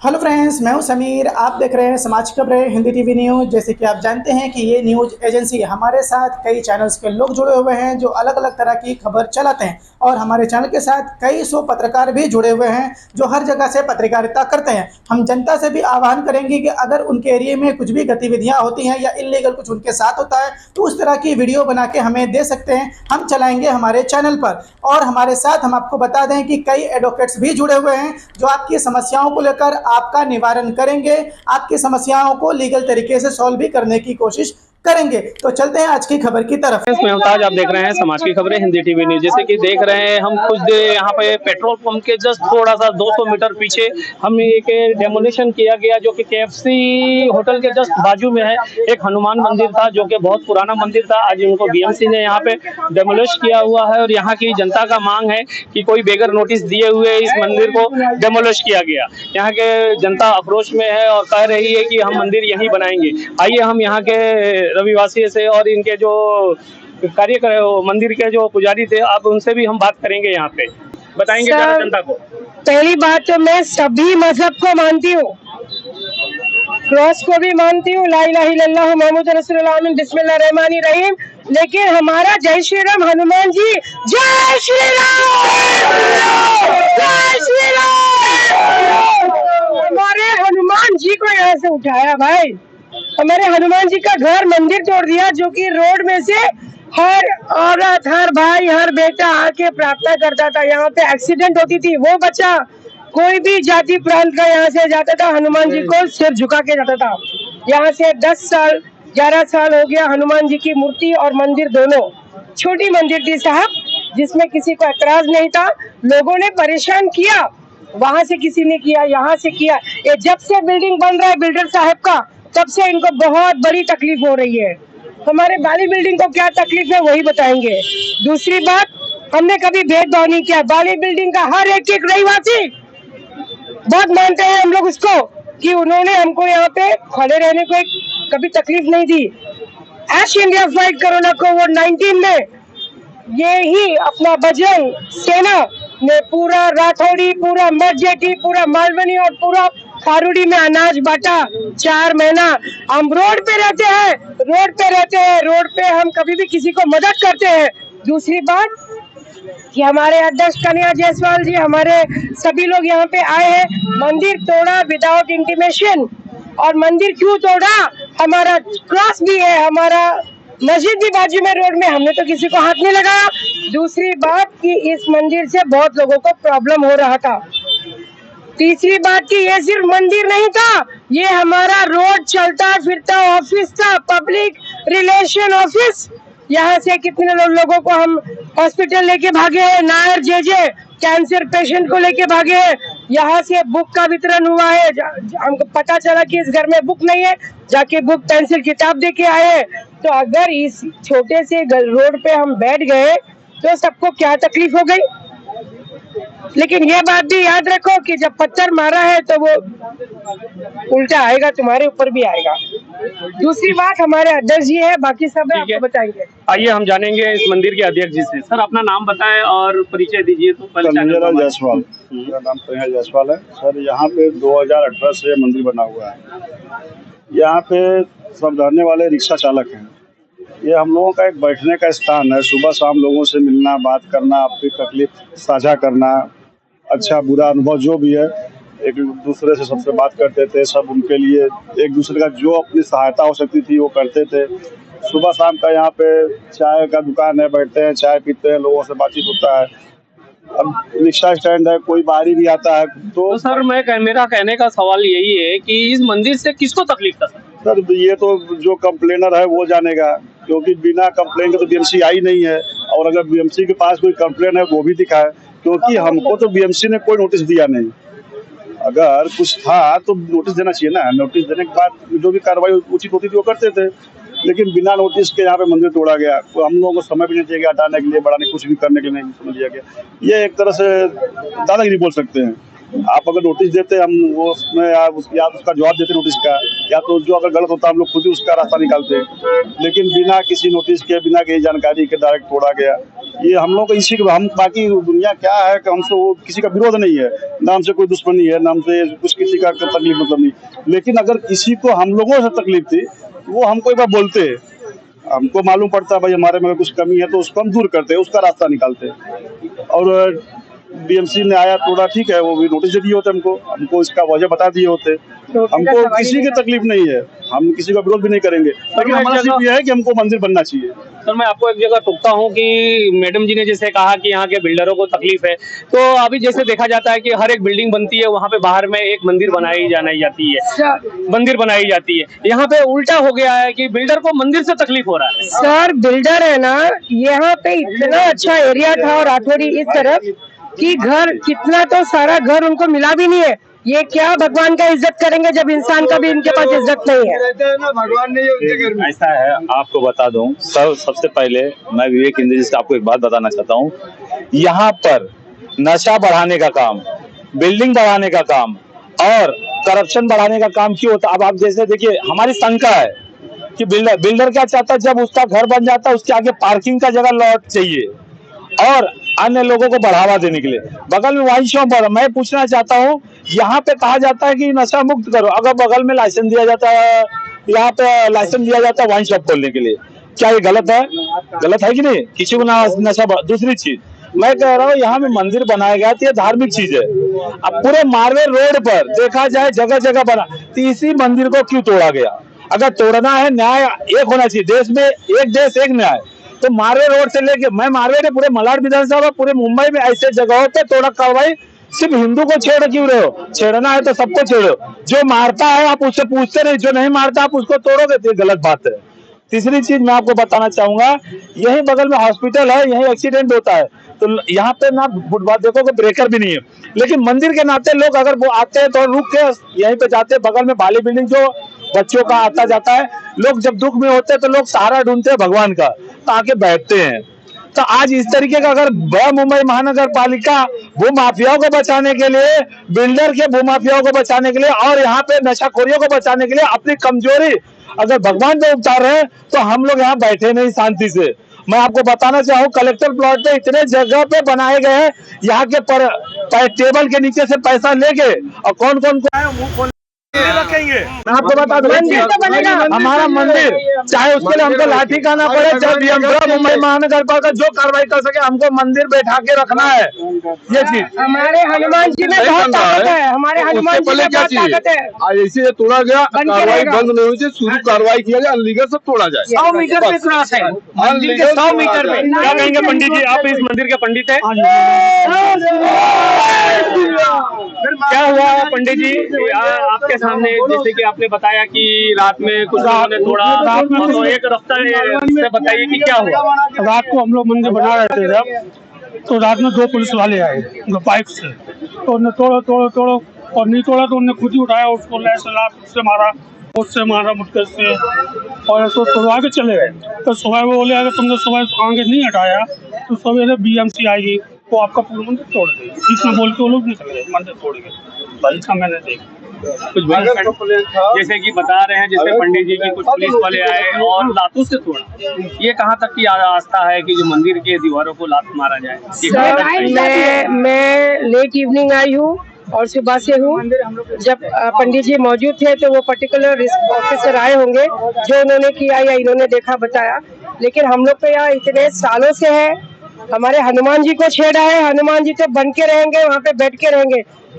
Hello friends, मैं हूं समीर। आप देख रहे हैं समाज खबरें हिंदी टीवी न्यूज़। जैसे कि आप जानते हैं कि ये न्यूज़ एजेंसी हमारे साथ कई चैनल्स के लोग जुड़े हुए हैं जो अलग अलग तरह की खबर चलाते हैं, और हमारे चैनल के साथ कई सौ पत्रकार भी जुड़े हुए हैं जो हर जगह से पत्रकारिता करते हैं। हम जनता से भी आह्वान करेंगे कि अगर उनके एरिया में कुछ भी गतिविधियाँ होती हैं या इलीगल कुछ उनके साथ होता है तो उस तरह की वीडियो बना के हमें दे सकते हैं, हम चलाएंगे हमारे चैनल पर। और हमारे साथ हम आपको बता दें कि कई एडवोकेट्स भी जुड़े हुए हैं जो आपकी समस्याओं को लेकर आपका निवारण करेंगे, आपकी समस्याओं को लीगल तरीके से सॉल्व भी करने की कोशिश करेंगे। तो चलते हैं आज की खबर की तरफ। मैं मुमताज, आप देख रहे हैं समाज की खबरें हिंदी टीवी न्यूज़। जैसे कि देख रहे हैं हम कुछ देर यहाँ पे पेट्रोल पंप के जस्ट थोड़ा सा 200 मीटर पीछे हम एक डेमोलिशन किया गया जो कि KFC होटल के जस्ट बाजू में है। एक हनुमान मंदिर था जो कि बहुत पुराना मंदिर था, आज उनको BMC ने यहाँ पे डेमोलिश किया हुआ है और यहाँ की जनता का मांग है कि कोई बेगर नोटिस दिए हुए इस मंदिर को डेमोलिश किया गया। यहाँ के जनता आक्रोश में है और कह रही है कि हम मंदिर यहीं बनाएंगे। आइए हम यहाँ के रविवासी से और इनके जो कार्य मंदिर के जो पुजारी थे, अब उनसे भी हम बात करेंगे। यहाँ पे बताएंगे जनता को। पहली बात तो मैं सभी मजहब को मानती हूँ, क्रॉस को भी मानती हूँ, ला इलाहा इल्लल्लाह मुहम्मद रसूलुल्लाह बिस्मिल्लाहिर्रहमानिर्रहीम। लेकिन हमारा जय श्री राम हनुमान जी, जय श्री राम, जय श्री राम। हमारे हनुमान जी को यहाँ से उठाया भाई, हमारे हनुमान जी का घर मंदिर तोड़ दिया, जो कि रोड में से हर औरत, हर भाई, हर बेटा आके प्रार्थना करता था। यहाँ पे एक्सीडेंट होती थी, वो बच्चा कोई भी जाति प्रांत का यहाँ से जाता था, हनुमान जी को सिर झुका के जाता था। यहाँ से 10 साल 11 साल हो गया हनुमान जी की मूर्ति और मंदिर दोनों, छोटी मंदिर थी साहब, जिसमें किसी को एतराज नहीं था। लोगों ने परेशान किया, वहां से किसी ने किया, यहाँ से किया। ये जब से बिल्डिंग बन रहा है बिल्डर साहब का, तब से इनको बहुत बड़ी तकलीफ हो रही है। हमारे बाली बिल्डिंग को क्या तकलीफ है वही बताएंगे। दूसरी बात, हमने कभी भेदभाव नहीं किया। बाली बिल्डिंग का हर एक रहीवासी बहुत मानते हैं हम लोग उसको, कि उन्होंने हमको यहाँ पे खड़े रहने को कभी तकलीफ नहीं दी। एश इंडिया फाइट कोरोना कोविड-19 में ये ही अपना बजरंग सेना ने पूरा राठौड़ी, पूरा मर्जेटी, पूरा मालवनी और पूरा खारूड़ी में अनाज बांटा। 4 महीना हम रोड पे रहते हैं, रोड पे हम कभी भी किसी को मदद करते हैं। दूसरी बात कि हमारे अध्यक्ष कन्हैया जायसवाल जी, हमारे सभी लोग यहाँ पे आए हैं, मंदिर तोड़ा विदाउट इंटीमेशन। और मंदिर क्यों तोड़ा? हमारा क्रॉस भी है, हमारा मस्जिद भी बाजू में रोड में, हमने तो किसी को हाथ नहीं लगाया। दूसरी बात कि इस मंदिर से बहुत लोगों को प्रॉब्लम हो रहा था। तीसरी बात कि ये सिर्फ मंदिर नहीं था, ये हमारा रोड चलता फिरता ऑफिस था, पब्लिक रिलेशन ऑफिस। यहाँ से कितने लोगों को हम हॉस्पिटल लेके भागे हैं, नायर जे कैंसर पेशेंट को लेके भागे हैं। यहाँ से बुक का वितरण हुआ है, हमको पता चला कि इस घर में बुक नहीं है, जाके बुक पेंसिल किताब दे के आए। तो अगर इस छोटे से रोड पे हम बैठ गए तो सबको क्या तकलीफ हो गई। लेकिन ये बात भी याद रखो कि जब पत्थर मारा है तो वो उल्टा आएगा, तुम्हारे ऊपर भी आएगा। दूसरी बात, हमारे अध्यक्ष जी है, बाकी सब है, आपको बताएंगे। आइए हम जानेंगे इस मंदिर के अध्यक्ष जी से। सर, अपना नाम बताएं और परिचय दीजिए। तो कन्हैया जायसवाल, मेरा नाम कन्हैया जायसवाल है। सर, यहाँ पे 2018 से मंदिर बना हुआ है। यहाँ पे सब रहने वाले रिक्शा चालक हैं। ये हम लोगों का एक बैठने का स्थान है। सुबह शाम लोगों से मिलना, बात करना, अपनी तकलीफ साझा करना, अच्छा बुरा अनुभव जो भी है, एक दूसरे से सबसे बात करते थे। सब उनके लिए एक दूसरे का जो अपनी सहायता हो सकती थी वो करते थे। सुबह शाम का यहाँ पे चाय का दुकान है, बैठते हैं, चाय पीते हैं, लोगों से बातचीत होता है। अब रिक्शा स्टैंड है, कोई बाहरी भी आता है तो सर, मेरा कहने का सवाल यही है कि इस मंदिर से किसको तकलीफ था? सर, ये तो जो कंप्लेनर है वो जानेगा, क्योंकि बिना कंप्लेन के तो BMC आई नहीं है। और अगर BMC के पास कोई कंप्लेन है वो भी दिखाए, क्योंकि हमको तो BMC ने कोई नोटिस दिया नहीं। अगर कुछ था तो नोटिस देना चाहिए ना। नोटिस देने के बाद जो भी कार्रवाई उचित होती थी वो करते थे, लेकिन बिना नोटिस के यहाँ पे मंदिर तोड़ा गया। तो हम लोगों को समय भी नहीं दिया गया हटाने के लिए, बढ़ाने कुछ भी करने के लिए नहीं समझ लिया गया। ये एक तरह से दादागिरी बोल सकते हैं। आप अगर नोटिस देते हम वो उसमें या उसका जवाब देते नोटिस का, या तो जो अगर गलत होता हम लोग खुद ही उसका रास्ता निकालते, लेकिन बिना किसी नोटिस के, बिना किसी जानकारी के डायरेक्ट तोड़ा गया। ये हम लोग इसी को, हम बाकी दुनिया क्या है कि हमसे वो किसी का विरोध नहीं है, ना हमसे कोई दुश्मनी है, ना हमसे कुछ किसी का तकलीफ मतलब नहीं, लेकिन अगर किसी को हम लोगों से तकलीफ थी वो हमको एक बार बोलते हैं, हमको मालूम पड़ता है भाई हमारे में कुछ कमी है तो उसको हम दूर करते हैं, उसका रास्ता निकालते हैं। और डीएमसी ने आया तोड़ा, ठीक है, वो भी नोटिस दे दिए होते हमको इसका वजह बता दिए होते। हमको किसी की तकलीफ नहीं है, हम किसी का विरोध भी नहीं करेंगे, लेकिन हमारा सिर्फ ये है कि हमको मंदिर बनना चाहिए। सर मैं आपको एक जगह टोकता हूँ कि मैडम जी ने जैसे कहा कि यहाँ के बिल्डरों को तकलीफ है, तो अभी जैसे देखा जाता है कि हर एक बिल्डिंग बनती है वहाँ पे बाहर में एक मंदिर बनाई जाती है, यहाँ पे उल्टा हो गया है कि बिल्डर को मंदिर से तकलीफ हो रहा है। सर बिल्डर है ना, यहाँ पे इतना अच्छा एरिया था राठौरी इस तरफ कि घर कितना तो सारा घर उनको मिला भी नहीं है। ये क्या भगवान का इज्जत करेंगे जब इंसान का भी इनके पास इज्जत नहीं है। भगवान ने ऐसा है, आपको बता दूं सबसे पहले मैं विवेक इंद्र जी से आपको एक बात बताना चाहता हूं, यहाँ पर नशा बढ़ाने का काम, बिल्डिंग बढ़ाने का काम और करप्शन बढ़ाने का काम क्यों होता है? अब आप जैसे देखिए, हमारी शंका है कि बिल्डर क्या चाहता है, जब उसका घर बन जाता है उसके आगे पार्किंग का जगह लॉट चाहिए और अन्य लोगों को बढ़ावा देने के लिए बगल में वाइन शॉप पर। मैं पूछना चाहता हूँ, यहाँ पे कहा जाता है कि नशा मुक्त करो, अगर बगल में लाइसेंस दिया जाता है, यहाँ पे लाइसेंस दिया जाता है वाइन शॉप खोलने के लिए, क्या ये गलत है? गलत है कि नहीं? किसी को नशा। दूसरी चीज मैं कह रहा हूँ, यहाँ में मंदिर बनाया गया तो ये धार्मिक चीज है। अब पूरे मारवेल रोड पर देखा जाए जगह जगह बना, तो इसी मंदिर को क्यों तोड़ा गया? अगर तोड़ना है, न्याय एक होना चाहिए, देश में एक देश एक न्याय। तो मारवे रोड से लेके, मैं मारवे ने पूरे मलाड विधानसभा पूरे मुंबई में ऐसे जगहों पे तोड़ा कार्रवाई, सिर्फ हिंदू को छेड़ क्यों रहे हो? छेड़ना है तो सबको छेड़ो, जो मारता है आप उससे पूछते नहीं, जो नहीं मारता आप उसको तोड़ोगे, तो गलत बात है। तीसरी चीज मैं आपको बताना चाहूंगा, यही बगल में हॉस्पिटल है, यही एक्सीडेंट होता है, तो यहाँ पे ना फुटपाथ देखोगे ब्रेकर भी नहीं है, लेकिन मंदिर के नाते लोग अगर वो आते हैं तो रुक के यहीं पे जाते हैं। बगल में बाली बिल्डिंग जो बच्चों का आता जाता है, लोग जब दुख में होते हैं तो लोग सहारा ढूंढते हैं भगवान का, तो आके बैठते हैं। तो आज इस तरीके का अगर बड़ा मुंबई महानगर पालिका भू माफियाओं को बचाने के लिए, बिल्डर के भू माफियाओं को बचाने के लिए और यहाँ पे नशाखोरियों को बचाने के लिए अपनी कमजोरी अगर भगवान पे उतार रहे हैं, तो हम लोग यहाँ बैठे नहीं शांति से। मैं आपको बताना चाहूँ, कलेक्टर प्लॉट पे इतने जगह पे बनाए गए हैं, यहाँ के पर टेबल के नीचे से पैसा लेके और कौन कौन को आए मुंह खोल रखेंगे। मैं आपको बता दूं, हमारा मंदिर, चाहे उसके लिए हमको लाठी खाना पड़े, चाहे मुंबई महानगर पालिका जो कार्रवाई कर सके, हमको मंदिर बैठा के रखना है। ये चीज हमारे हनुमान जी में बहुत ताकत है, हमारे हनुमान जी में बहुत ताकत है। ऐसे तोड़ा गया, कार्रवाई बंद नहीं हुई, शुरू कार्रवाई किया जाए, अनलीगल सब तोड़ा जाए। 100 मीटर पे क्रॉस है, मंदिर के 100 मीटर पे। क्या कहेंगे पंडित जी, आप इस मंदिर के पंडित हैं? क्या हुआ पंडित जी आपके सामने, जैसे कि आपने बताया कि रात में कुछ लोगों ने तोड़ा, तो एक रास्ता से बताइए कि क्या हुआ? रात को हम लोग मंदिर बना रहे थे जब, तो रात में 2 पुलिस वाले आए पाइप से, तो उन्हें तोड़ो और नहीं तोड़ा तो उन्हें खुद ही उठाया, उसको लैस से मारा, उससे मारा मुटके से, और ऐसे तोड़वा के चले गए। तो सुबह वो बोले अगर तुमने सुबह आगे नहीं हटाया तो सवेरे बीएमसी आएगी, वो आपका पूरा मंदिर तोड़ देगी। इतना बोल के वो लोग निकल गए, मंदिर तोड़ गए। इसका मैंने देखा कुछ जैसे कि बता रहे हैं, जैसे पंडित जी की कुछ पुलिस वाले आए और लातों से तोड़ा, ये कहाँ तक की आस्था है कि जो मंदिर के दीवारों को लात मारा जाए? मैं लेट इवनिंग आई हूँ और सुबह से हूँ। जब पंडित जी मौजूद थे तो वो पर्टिकुलर ऑफिसर आए होंगे, जो उन्होंने किया या इन्होंने देखा बताया, लेकिन हम लोग तो यहाँ इतने सालों से है, हमारे हनुमान जी को छेड़ा है, हनुमान जी तो बन के रहेंगे, वहाँ पे बैठ के रहेंगे।